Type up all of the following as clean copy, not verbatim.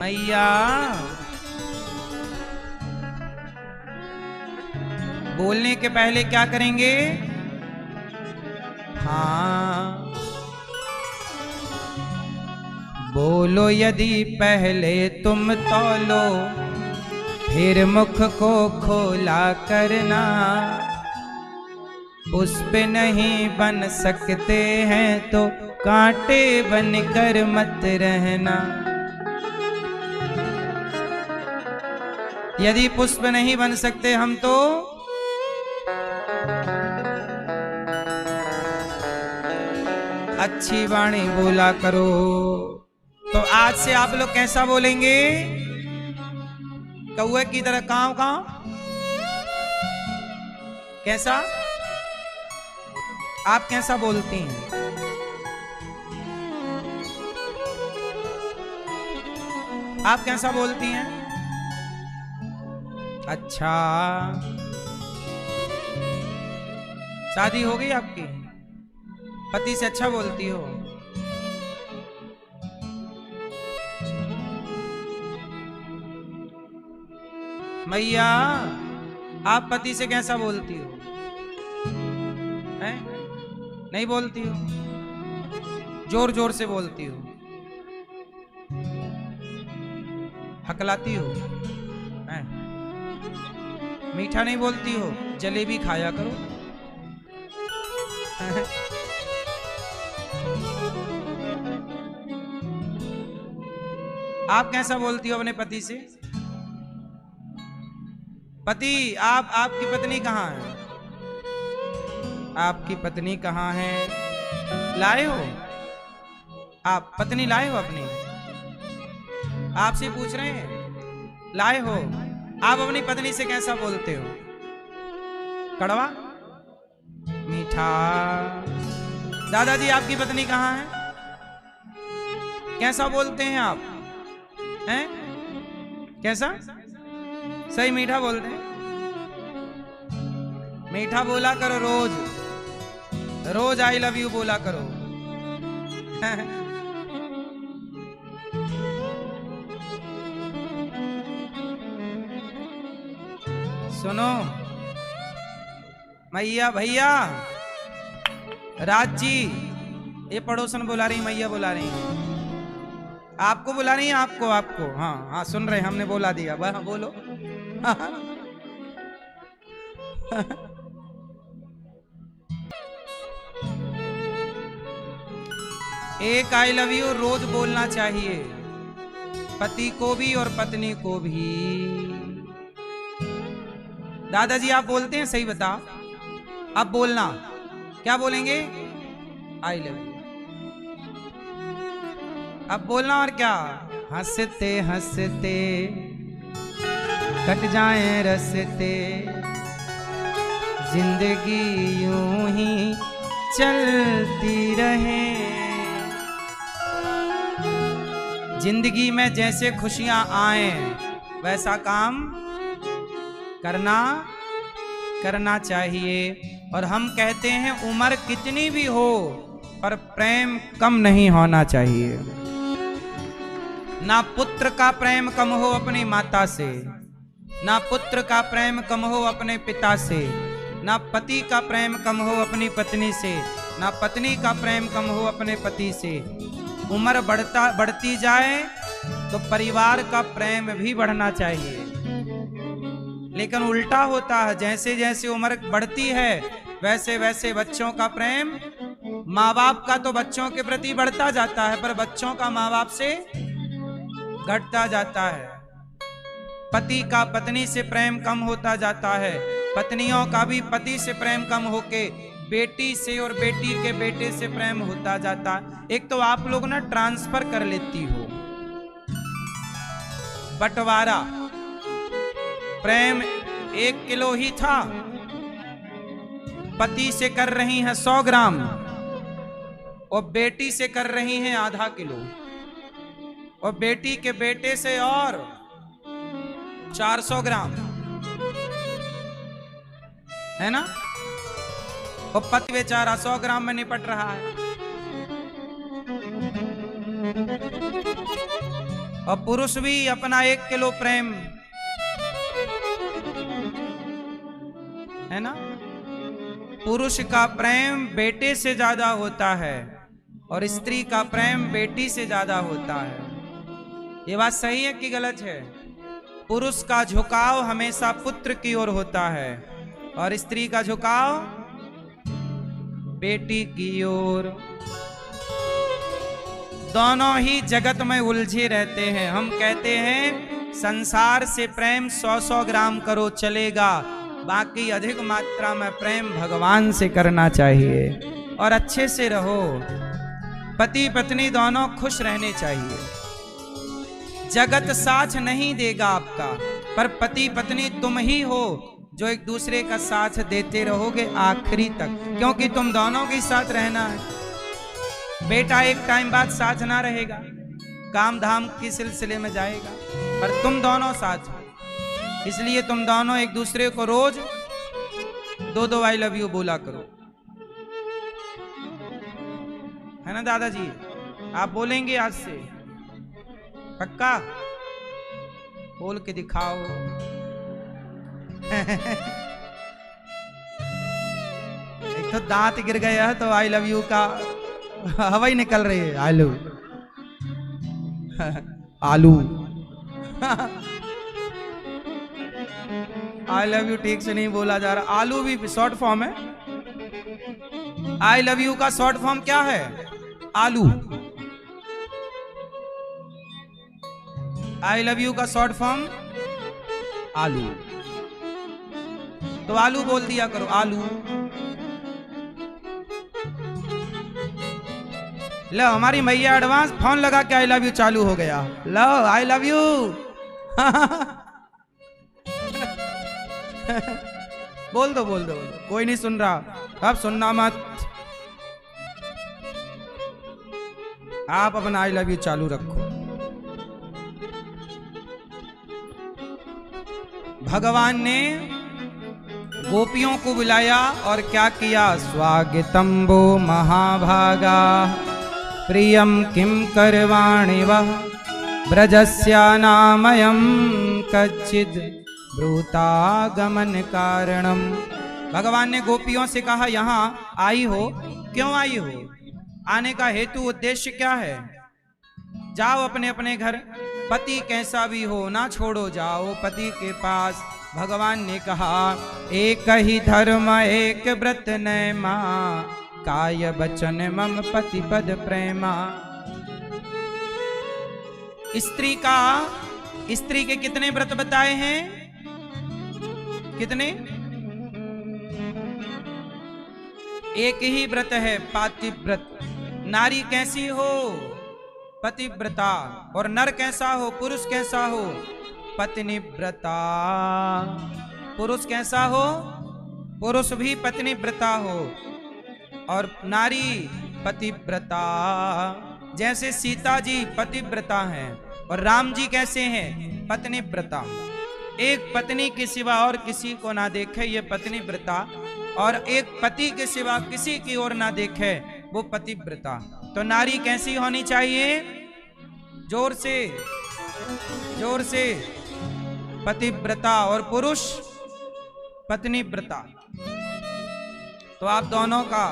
मैया बोलने के पहले क्या करेंगे? हाँ, बोलो यदि पहले तुम तौलो, फिर मुख को खोला करना। पुष्प नहीं बन सकते हैं तो कांटे बनकर मत रहना। यदि पुष्प नहीं बन सकते हम तो अच्छी वाणी बोला करो। तो आज से आप लोग कैसा बोलेंगे? कौवे की तरह कांव कांव। कैसा? आप कैसा बोलती हैं? आप कैसा बोलती हैं? अच्छा, शादी हो गई आपकी? पति से अच्छा बोलती हो? मैया आप पति से कैसा बोलती हो? हैं? नहीं बोलती हो? जोर जोर से बोलती हो? हकलाती हो? हैं? मीठा नहीं बोलती हो? जलेबी खाया करो। आप कैसा बोलती हो अपने पति से? पति आपकी पत्नी कहाँ है? आपकी पत्नी कहाँ है? लाए हो? आप पत्नी लाए हो अपनी? आपसे पूछ रहे हैं, लाए हो? आप अपनी पत्नी से कैसा बोलते हो? कड़वा? मीठा? दादाजी आपकी पत्नी कहाँ है? कैसा बोलते हैं आप? हैं? कैसा? सही मीठा बोलते हैं? मीठा बोला करो रोज, रोज आई लव यू बोला करो। सुनो मैया, भैया, राज जी, ये पड़ोसन बुला रही, मैया बुला रही, आपको बुला रही है। आपको हाँ हाँ सुन रहे, हमने बोला दिया। हाँ, बोलो। एक आई लव यू रोज बोलना चाहिए, पति को भी और पत्नी को भी। दादाजी आप बोलते हैं? सही बताओ, अब बोलना। क्या बोलेंगे? I love you. अब बोलना। और क्या? हंसते हंसते कट जाए रस्ते, जिंदगी यूं ही चलती रहे। जिंदगी में जैसे खुशियां आए वैसा काम करना चाहिए। और हम कहते हैं उम्र कितनी भी हो पर प्रेम कम नहीं होना चाहिए। ना पुत्र का प्रेम कम हो अपनी माता से, ना पुत्र का प्रेम कम हो अपने पिता से, ना पति का प्रेम कम हो अपनी पत्नी से, ना पत्नी का प्रेम कम हो अपने पति से। उम्र बढ़ती जाए तो परिवार का प्रेम भी बढ़ना चाहिए। लेकिन उल्टा होता है, जैसे जैसे उम्र बढ़ती है वैसे वैसे बच्चों का प्रेम, माँ बाप का तो बच्चों के प्रति बढ़ता जाता है पर बच्चों का माँ बाप से घटता जाता है। पति का पत्नी से प्रेम कम होता जाता है, पत्नियों का भी पति से प्रेम कम होके बेटी से और बेटी के बेटे से प्रेम होता जाता है। एक तो आप लोग ना ट्रांसफर कर लेती हो, बंटवारा। प्रेम 1 किलो ही था, पति से कर रही हैं 100 ग्राम और बेटी से कर रही हैं आधा किलो, और बेटी के बेटे से और 400 ग्राम, है ना? और पति बेचारा 100 ग्राम में निपट रहा है। और पुरुष भी अपना 1 किलो प्रेम, है ना, पुरुष का प्रेम बेटे से ज्यादा होता है और स्त्री का प्रेम बेटी से ज्यादा होता है। ये बात सही है कि गलत है? पुरुष का झुकाव हमेशा पुत्र की ओर होता है और स्त्री का झुकाव बेटी की ओर। दोनों ही जगत में उलझे रहते हैं। हम कहते हैं संसार से प्रेम 100-100 ग्राम करो चलेगा, बाकी अधिक मात्रा में प्रेम भगवान से करना चाहिए और अच्छे से रहो। पति पत्नी दोनों खुश रहने चाहिए। जगत साथ नहीं देगा आपका, पर पति पत्नी तुम ही हो जो एक दूसरे का साथ देते रहोगे आखिरी तक, क्योंकि तुम दोनों के साथ रहना है। बेटा एक टाइम बाद साथ ना रहेगा, काम धाम के सिलसिले में जाएगा, पर तुम दोनों साथ हो, इसलिए तुम दोनों एक दूसरे को रोज 2-2 आई लव यू बोला करो, है ना दादाजी? आप बोलेंगे आज से? पक्का बोल के दिखाओ। एक तो दांत गिर गया है तो आई लव यू का हवा ही निकल रही है। आई लव आलू आई लव यू ठीक से नहीं बोला जा रहा। आलू भी शॉर्ट फॉर्म है। आई लव यू का शॉर्ट फॉर्म क्या है? आलू। आई लव यू का शॉर्ट फॉर्म आलू। तो आलू बोल दिया करो, आलू। लो हमारी मैया एडवांस फोन लगा के आई लव यू चालू हो गया। लो आई लव यू। बोल दो बोल दो, कोई नहीं सुन रहा, अब सुनना मत। आप अपना आई लव यू चालू रखो। भगवान ने गोपियों को बुलाया और क्या किया? स्वागतम वो महाभागा प्रियम किम करवाणि वह ब्रजस्या नामयम कच्चिद ब्रूतागमन कारणम। भगवान ने गोपियों से कहा यहाँ आई हो, क्यों आई हो? आने का हेतु उद्देश्य क्या है? जाओ अपने अपने घर, पति कैसा भी हो ना छोड़ो, जाओ पति के पास। भगवान ने कहा एक ही धर्म एक व्रत नैमा काय बचन मम पति पद प्रेमा। स्त्री के कितने व्रत बताए हैं? कितने? एक ही व्रत है, पातिव्रत। नारी कैसी हो? पतिव्रता। और नर कैसा हो? पुरुष कैसा हो? पत्नीव्रता। पुरुष कैसा हो? पुरुष भी पत्नीव्रता हो और नारी पतिव्रता। जैसे सीता जी पतिव्रता हैं और राम जी कैसे हैं? पत्नीव्रता। एक पत्नी के सिवा और किसी को ना देखे ये पत्नीव्रता, और एक पति के सिवा किसी की ओर ना देखे वो पतिव्रता। तो नारी कैसी होनी चाहिए? जोर से जोर से, पतिव्रता। और पुरुष पत्नीव्रता। तो आप दोनों का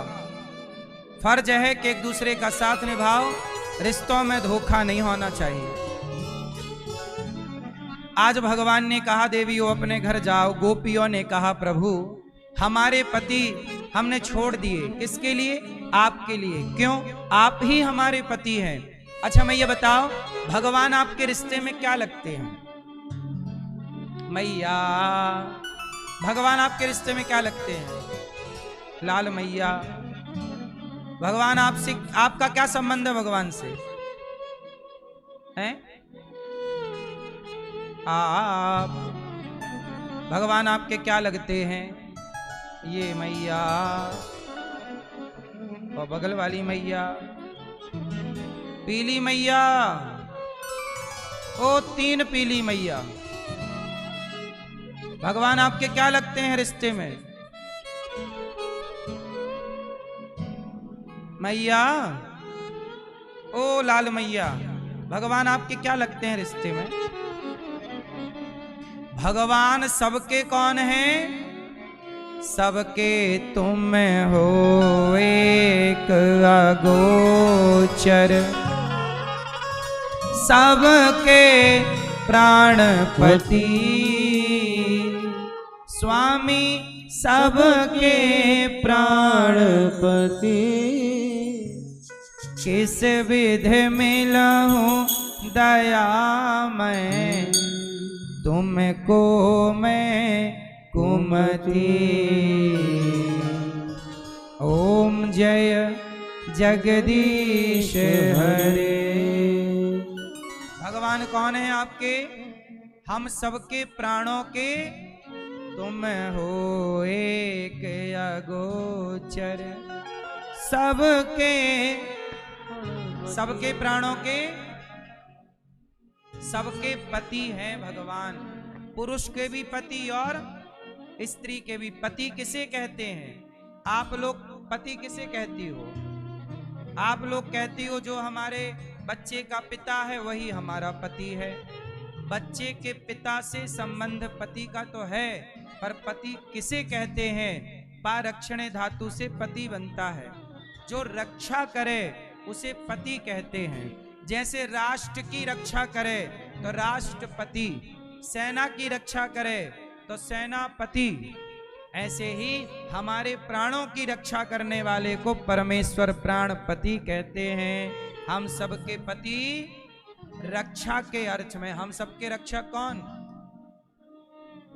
फर्ज है कि एक दूसरे का साथ निभाओ, रिश्तों में धोखा नहीं होना चाहिए। आज भगवान ने कहा देवियों अपने घर जाओ, गोपियों ने कहा प्रभु हमारे पति हमने छोड़ दिए, किसके लिए? आपके लिए। क्यों? आप ही हमारे पति हैं। अच्छा मैं ये बताओ भगवान आपके रिश्ते में क्या लगते हैं? मैया, भगवान आपके रिश्ते में क्या लगते हैं? लाल मैया। भगवान आपसे, आपका क्या संबंध है भगवान से? हैं? आप, भगवान आपके क्या लगते हैं? ये मैया और बगल वाली मैया, पीली मैया, ओ 3 पीली मैया। भगवान आपके क्या लगते हैं रिश्ते में? मैया, ओ लाल मैया, भगवान आपके क्या लगते हैं रिश्ते में? भगवान सबके कौन हैं? सबके तुम हो एक अगोचर, सबके प्राणपति स्वामी, सबके प्राणपति। किस विधि मिलहूं दयामय, तुमको मैं कुमति। ओम जय जगदीश हरे। भगवान कौन है आपके? हम सबके प्राणों के तुम हो एक अगोचर, सबके प्राणों के, सबके पति हैं भगवान। पुरुष के भी पति और स्त्री के भी पति। किसे कहते हैं? आप लोग पति किसे कहती हो? आप लोग कहती हो जो हमारे बच्चे का पिता है वही हमारा पति है। बच्चे के पिता से संबंध पति का तो है, पर पति किसे कहते हैं? पारक्षणे धातु से पति बनता है। जो रक्षा करे उसे पति कहते हैं। जैसे राष्ट्र की रक्षा करे तो राष्ट्रपति, सेना की रक्षा करे तो सेनापति, ऐसे ही हमारे प्राणों की रक्षा करने वाले को परमेश्वर प्राणपति कहते हैं। हम सबके पति रक्षा के अर्थ में। हम सबके रक्षक कौन?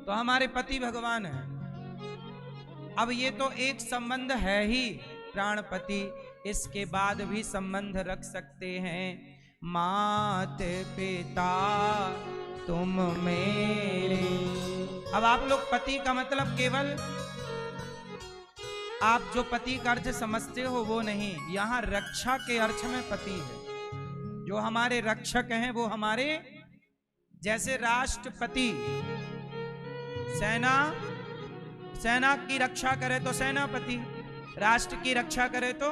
तो हमारे पति भगवान है। अब ये तो एक संबंध है ही प्राणपति, इसके बाद भी संबंध रख सकते हैं। मात पिता तुम मेरे। अब आप लोग पति का मतलब केवल आप जो पति का अर्थ समझते हो वो नहीं, यहां रक्षा के अर्थ में पति है। जो हमारे रक्षक हैं वो हमारे, जैसे राष्ट्रपति सेना की रक्षा करे तो सेनापति, राष्ट्र की रक्षा करे तो,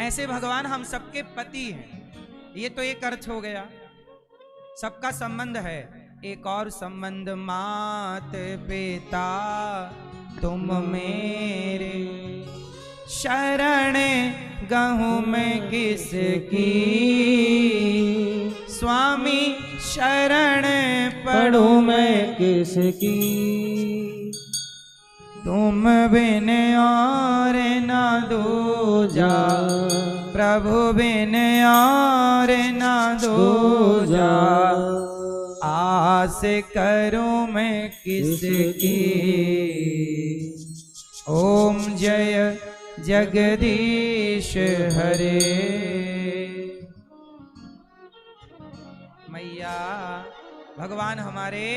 ऐसे भगवान हम सबके पति हैं। ये तो एक अर्थ हो गया, सबका संबंध है। एक और संबंध, मात पिता तुम मेरे, शरण गहूं मैं किसकी, स्वामी शरण पढ़ूं मैं किसकी। तुम बिन और ना दूजा, प्रभु बिन और ना दूजा। आस करूं मैं किसकी। ओम जय जगदीश हरे। मैया भगवान हमारे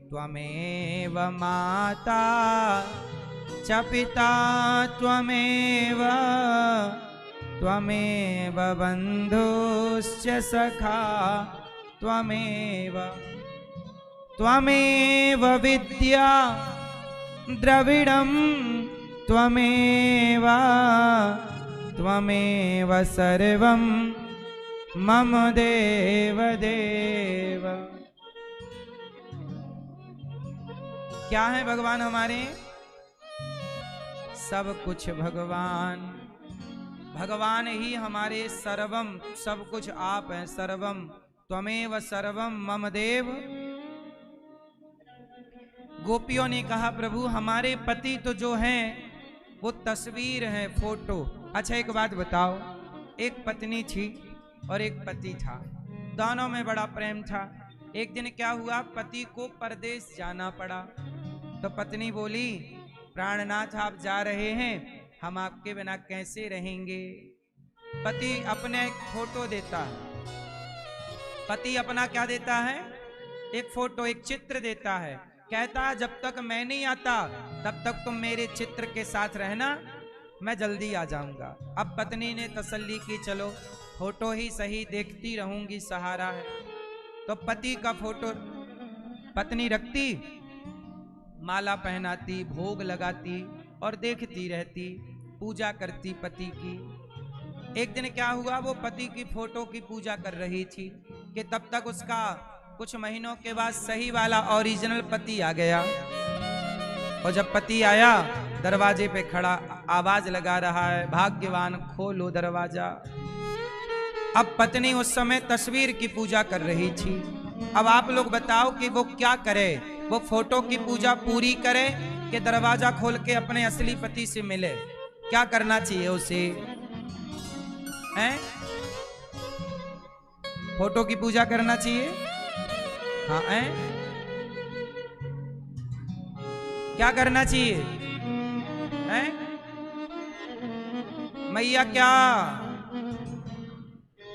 त्वमेव माता च पिता त्वमेव बन्धुश्च सखा त्वमेव विद्या द्रविडं त्वमेव सर्वं मम देव देव। क्या है भगवान हमारे? सब कुछ भगवान। भगवान ही हमारे सर्वम, सब कुछ आप हैं। सर्वम त्वमेव सर्वम मम देव। गोपियों ने कहा प्रभु हमारे पति तो जो हैं वो तस्वीर है, फोटो। अच्छा एक बात बताओ, एक पत्नी थी और एक पति था, दोनों में बड़ा प्रेम था। एक दिन क्या हुआ, पति को परदेश जाना पड़ा तो पत्नी बोली प्राणनाथ आप जा रहे हैं, हम आपके बिना कैसे रहेंगे। पति अपने एक फोटो देता है, पति अपना क्या देता है? एक फोटो, एक चित्र देता है। कहता है जब तक मैं नहीं आता तब तक तुम मेरे चित्र के साथ रहना, मैं जल्दी आ जाऊंगा। अब पत्नी ने तसल्ली की चलो फोटो ही सही, देखती रहूंगी, सहारा है। तो पति का फोटो पत्नी रखती, माला पहनाती, भोग लगाती और देखती रहती, पूजा करती पति की। एक दिन क्या हुआ, वो पति की फोटो की पूजा कर रही थी कि तब तक उसका कुछ महीनों के बाद सही वाला ओरिजिनल पति आ गया। और जब पति आया, दरवाजे पे खड़ा आवाज लगा रहा है, भाग्यवान खोलो दरवाजा। अब पत्नी उस समय तस्वीर की पूजा कर रही थी। अब आप लोग बताओ कि वो क्या करे, वो फोटो की पूजा पूरी करे कि दरवाजा खोल के अपने असली पति से मिले? क्या करना चाहिए उसे? हैं? फोटो की पूजा करना चाहिए? हाँ, हैं? क्या करना चाहिए? हैं? मैया क्या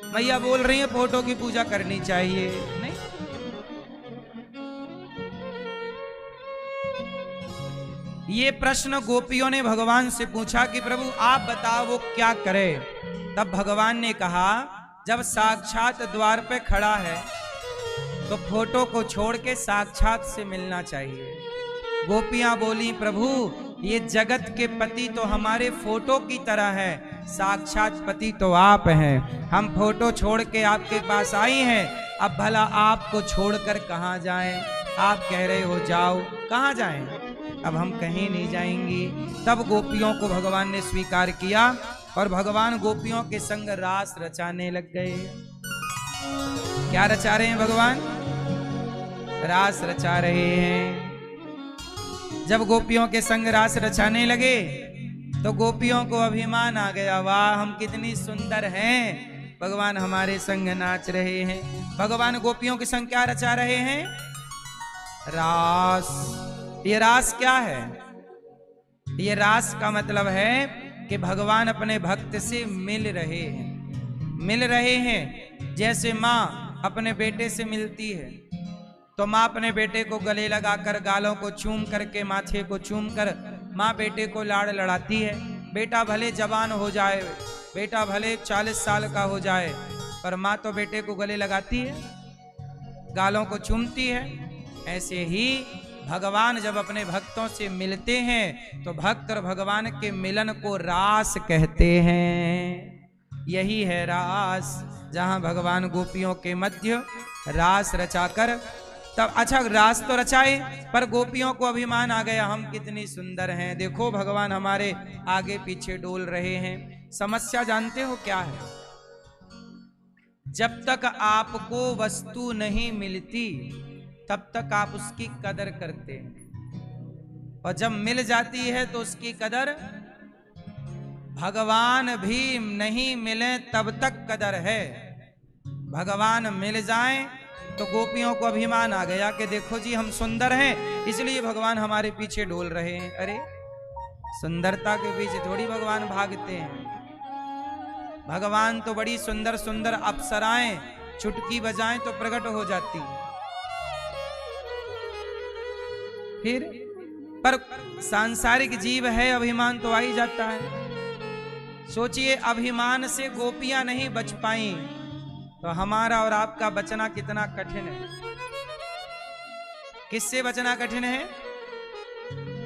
मैया बोल रही है फोटो की पूजा करनी चाहिए? नहीं, ये प्रश्न गोपियों ने भगवान से पूछा कि प्रभु आप बताओ वो क्या करे। तब भगवान ने कहा, जब साक्षात द्वार पे खड़ा है तो फोटो को छोड़ के साक्षात से मिलना चाहिए। गोपियां बोली, प्रभु ये जगत के पति तो हमारे फोटो की तरह है, साक्षात पति तो आप हैं। हम फोटो छोड़ के आपके पास आई हैं, अब भला आपको छोड़कर कहां जाएं? आप कह रहे हो जाओ, कहां जाएं? अब हम कहीं नहीं जाएंगी। तब गोपियों को भगवान ने स्वीकार किया और भगवान गोपियों के संग रास रचाने लग गए। क्या रचा रहे हैं भगवान? रास रचा रहे हैं। जब गोपियों के संग रास रचाने लगे तो गोपियों को अभिमान आ गया, वाह हम कितनी सुंदर हैं, भगवान हमारे संग नाच रहे हैं। भगवान गोपियों के संग क्या रचा रहे हैं? रास। ये रास क्या है? ये रास का मतलब है कि भगवान अपने भक्त से मिल रहे हैं। मिल रहे हैं जैसे माँ अपने बेटे से मिलती है, तो माँ अपने बेटे को गले लगाकर, गालों को चूम करके, माथे को चूम कर माँ बेटे को लाड़ लड़ाती है। बेटा भले जवान हो जाए, बेटा भले 40 साल का हो जाए, पर माँ तो बेटे को गले लगाती है, गालों को चूमती है। ऐसे ही भगवान जब अपने भक्तों से मिलते हैं तो भक्त और भगवान के मिलन को रास कहते हैं। यही है रास, जहां भगवान गोपियों के मध्य रास रचाकर, तब अच्छा रास तो रचाए पर गोपियों को अभिमान आ गया, हम कितनी सुंदर हैं, देखो भगवान हमारे आगे पीछे डोल रहे हैं। समस्या जानते हो क्या है? जब तक आपको वस्तु नहीं मिलती तब तक आप उसकी कदर करते हैं, और जब मिल जाती है तो उसकी कदर, भगवान भी नहीं मिले तब तक कदर है। भगवान मिल जाएं तो गोपियों को अभिमान आ गया कि देखो जी हम सुंदर हैं, इसलिए भगवान हमारे पीछे डोल रहे हैं। अरे सुंदरता के पीछे थोड़ी भगवान भागते हैं। भगवान तो बड़ी सुंदर सुंदर अप्सराएं चुटकी बजाएं तो प्रकट हो जाती, फिर पर सांसारिक जीव है, अभिमान तो आ ही जाता है। सोचिए अभिमान से गोपियां नहीं बच पाई तो हमारा और आपका बचना कितना कठिन है। किससे बचना कठिन है?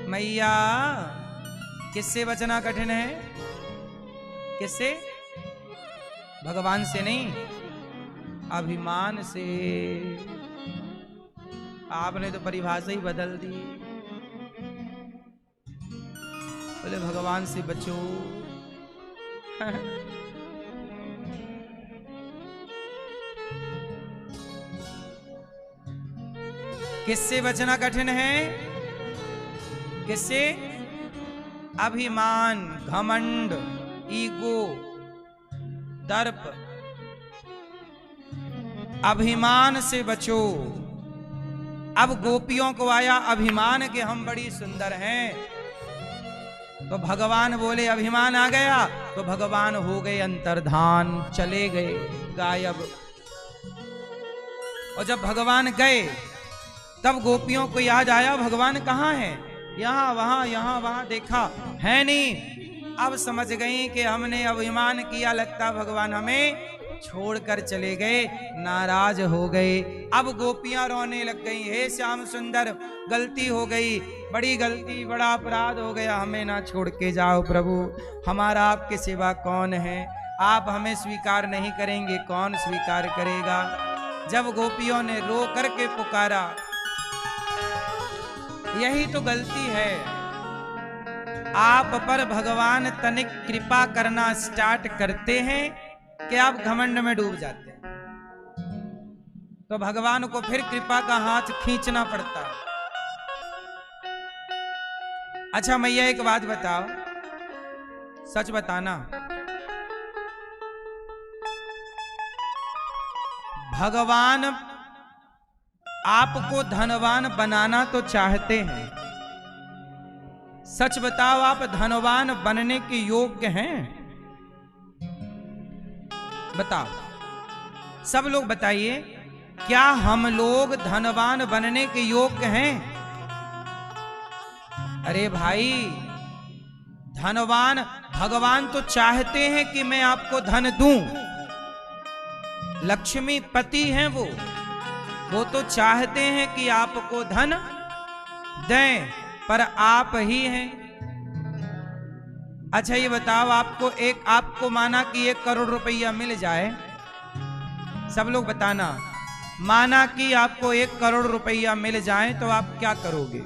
मैया किससे बचना कठिन है? किससे? भगवान से नहीं, अभिमान से। आपने तो परिभाषा ही बदल दी, बोले भगवान से बचो। किससे बचना कठिन है? किससे? अभिमान, घमंड, ईगो, दर्प। अभिमान से बचो। अब गोपियों को आया अभिमान कि हम बड़ी सुंदर हैं, तो भगवान बोले अभिमान आ गया तो भगवान हो गए अंतर्धान, चले गए, गायब। और जब भगवान गए तब गोपियों को याद आया भगवान कहाँ हैं? यहाँ वहां देखा है नहीं। अब समझ गई कि हमने अभिमान किया, लगता भगवान हमें छोड़कर चले गए, नाराज हो गए। अब गोपियां रोने लग गई, हे श्याम सुंदर गलती हो गई, बड़ी गलती, बड़ा अपराध हो गया, हमें ना छोड़ के जाओ प्रभु, हमारा आपके सिवा कौन है। आप हमें स्वीकार नहीं करेंगे, कौन स्वीकार करेगा। जब गोपियों ने रो करके पुकारा, यही तो गलती है। आप पर भगवान तनिक कृपा करना स्टार्ट करते हैं कि आप घमंड में डूब जाते हैं, तो भगवान को फिर कृपा का हाथ खींचना पड़ता है। अच्छा मैया एक बात बताओ, सच बताना, भगवान आपको धनवान बनाना तो चाहते हैं, सच बताओ आप धनवान बनने के योग्य हैं? बताओ, सब लोग बताइए, क्या हम लोग धनवान बनने के योग्य हैं? अरे भाई, धनवान भगवान तो चाहते हैं कि मैं आपको धन दूं, लक्ष्मी पति हैं वो तो चाहते हैं कि आपको धन दें, पर आप ही हैं। अच्छा ये बताओ, आपको माना कि 1 करोड़ रुपया मिल जाए, सब लोग बताना, माना कि आपको 1 करोड़ रुपया मिल जाए तो आप क्या करोगे?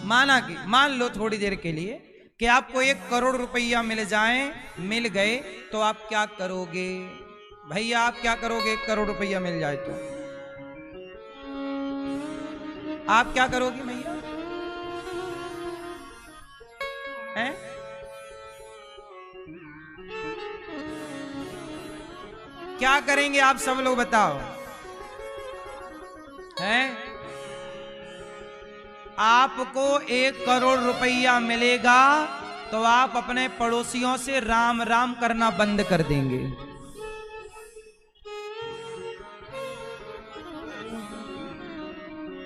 मान लो थोड़ी देर के लिए कि आपको 1 करोड़ रुपया मिल गए तो आप क्या करोगे? भैया आप क्या करोगे 1 करोड़ रुपया मिल जाए तो? आप क्या करोगे भैया? हैं? क्या करेंगे आप सब लोग बताओ? हैं? आपको 1 करोड़ रुपया मिलेगा तो आप अपने पड़ोसियों से राम राम करना बंद कर देंगे।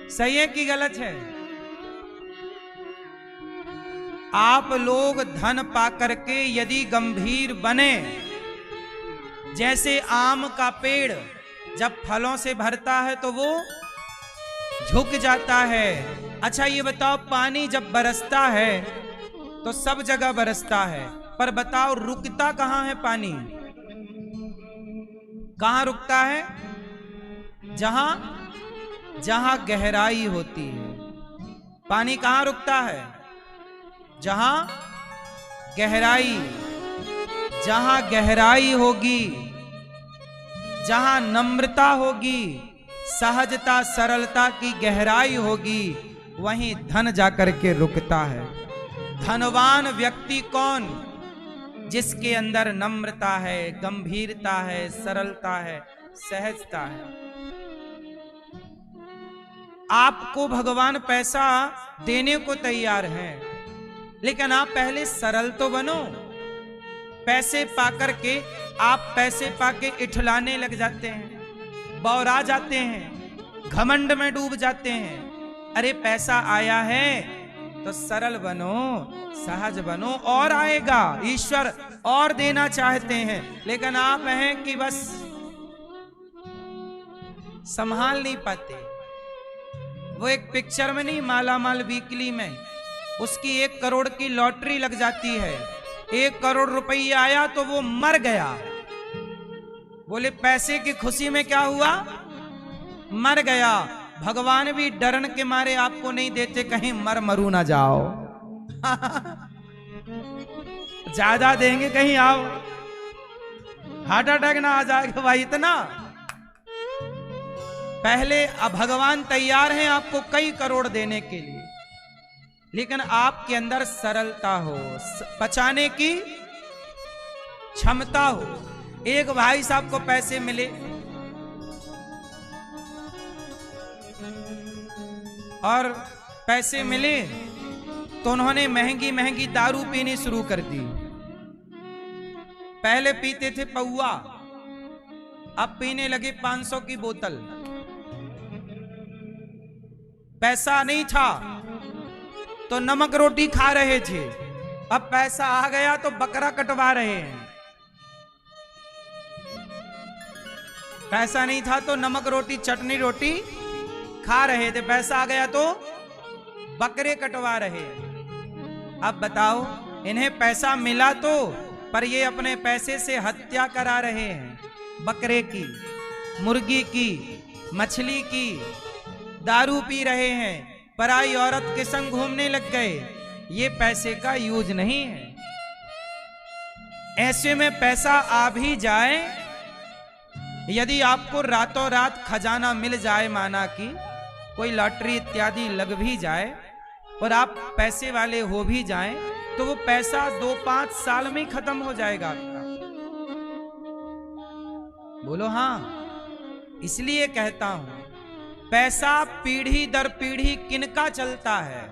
सही है कि गलत है? आप लोग धन पाकर के यदि गंभीर बने, जैसे आम का पेड़ जब फलों से भरता है तो वो झुक जाता है। अच्छा ये बताओ, पानी जब बरसता है तो सब जगह बरसता है, पर बताओ रुकता कहां है पानी? कहां रुकता है? जहां गहराई होती है। पानी कहां रुकता है? जहां गहराई होगी, जहां नम्रता होगी, सहजता सरलता की गहराई होगी, वहीं धन जाकर के रुकता है। धनवान व्यक्ति कौन? जिसके अंदर नम्रता है, गंभीरता है, सरलता है, सहजता है। आपको भगवान पैसा देने को तैयार हैं, लेकिन आप पहले सरल तो बनो। पैसे पाकर के आप पैसे पाके इठलाने लग जाते हैं, बौरा जाते हैं, घमंड में डूब जाते हैं। अरे पैसा आया है तो सरल बनो, सहज बनो, और आएगा। ईश्वर और देना चाहते हैं, लेकिन आप हैं कि बस संभाल नहीं पाते। वो एक पिक्चर में नहीं, माला माल वीकली में, उसकी 1 करोड़ की लॉटरी लग जाती है। 1 करोड़ रुपया आया तो वो मर गया। बोले पैसे की खुशी में क्या हुआ? मर गया। भगवान भी डरन के मारे आपको नहीं देते, कहीं मरू ना जाओ। ज्यादा देंगे कहीं आओ हार्ट अटैक ना आ जाएगा भाई। इतना पहले अब भगवान तैयार हैं आपको कई करोड़ देने के लिए, लेकिन आपके अंदर सरलता हो, बचाने की क्षमता हो। एक भाई साहब को पैसे मिले और पैसे मिले तो उन्होंने महंगी महंगी दारू पीनी शुरू कर दी। पहले पीते थे पौआ, अब पीने लगे 500 की बोतल। पैसा नहीं था तो नमक रोटी खा रहे थे, अब पैसा आ गया तो बकरा कटवा रहे हैं। पैसा नहीं था तो नमक रोटी चटनी रोटी खा रहे थे, पैसा आ गया तो बकरे कटवा रहे हैं। अब बताओ, इन्हें पैसा मिला तो पर ये अपने पैसे से हत्या करा रहे हैं, बकरे की, मुर्गी की, मछली की, दारू पी रहे हैं, पराई औरत के संग घूमने लग गए। ये पैसे का यूज नहीं है। ऐसे में पैसा आ भी जाए, यदि आपको रातों रात खजाना मिल जाए, माना कि कोई लॉटरी इत्यादि लग भी जाए और आप पैसे वाले हो भी जाएं, तो वो पैसा 2-5 साल में ही खत्म हो जाएगा आपका। बोलो हाँ। इसलिए कहता हूं, पैसा पीढ़ी दर पीढ़ी किनका चलता है?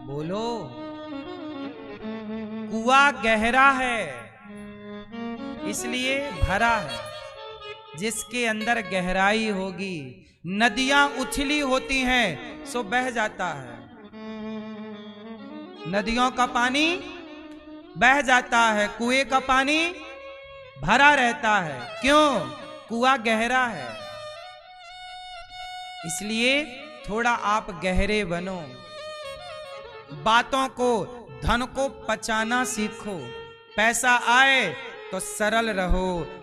बोलो। कुआं गहरा है, इसलिए भरा है। जिसके अंदर गहराई होगी, नदियां उछली होती हैं, सो बह जाता है। नदियों का पानी बह जाता है, कुएं का पानी भरा रहता है। क्यों? कुआं गहरा है। इसलिए थोड़ा आप गहरे बनो, बातों को, धन को पचाना सीखो। पैसा आए तो सरल रहो,